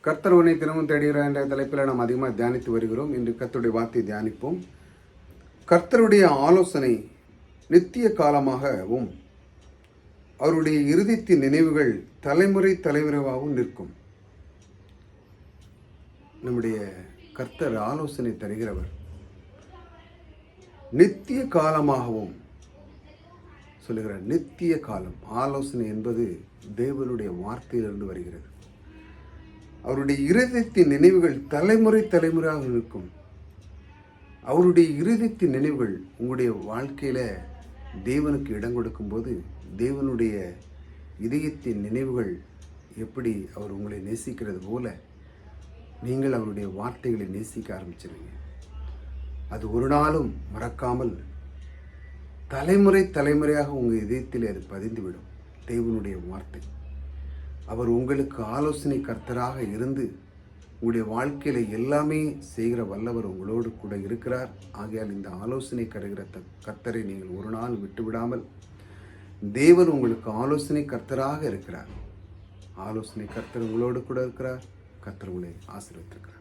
கர்த்தர் உன்னை தினமும் தேடுகிறார் என்ற தலைப்பில் நாம் அதிகமாக தியானித்து வருகிறோம். இன்று கர்த்தருடைய வார்த்தையை தியானிப்போம். கர்த்தருடைய ஆலோசனை நித்திய காலமாகவும் அவருடைய இருதயத்தின் நினைவுகள் தலைமுறை தலைமுறையாகவும் நிற்கும். நம்முடைய கர்த்தர் ஆலோசனை தருகிறவர். நித்திய காலமாகவும் சொல்லுகிறார். நித்திய காலம் ஆலோசனை என்பது தேவனுடைய வார்த்தையிலிருந்து வருகிறது. அவருடைய இருதயத்தின் நினைவுகள் தலைமுறை தலைமுறையாக இருக்கும். அவருடைய இருதயத்தின் நினைவுகள் உங்களுடைய வாழ்க்கையில் தேவனுக்கு இடம் கொடுக்கும்போது தேவனுடைய இதயத்தின் நினைவுகள் எப்படி அவர் உங்களை நேசிக்கிறது போல நீங்கள் அவருடைய வார்த்தைகளை நேசிக்க ஆரம்பிச்சிருவீங்க. அது ஒரு நாளும் மறக்காமல் தலைமுறை தலைமுறையாக உங்கள் இதயத்தில் அது பதிந்துவிடும். தேவனுடைய வார்த்தை அவர் உங்களுக்கு ஆலோசனை கர்த்தராக இருந்து உங்களுடைய வாழ்க்கையில் எல்லாமே செய்கிற வல்லவர் உங்களோடு கூட இருக்கிறார். ஆகையால் இந்த ஆலோசனை கருகிற கர்த்தரை நீங்கள் ஒரு நாள் விட்டுவிடாமல் தேவன் உங்களுக்கு ஆலோசனை கர்த்தராக இருக்கிறார். ஆலோசனை கர்த்தர் உங்களோடு கூட இருக்கிறார். கர்த்தர் உங்களை ஆசீர்வதித்திருக்கிறார்.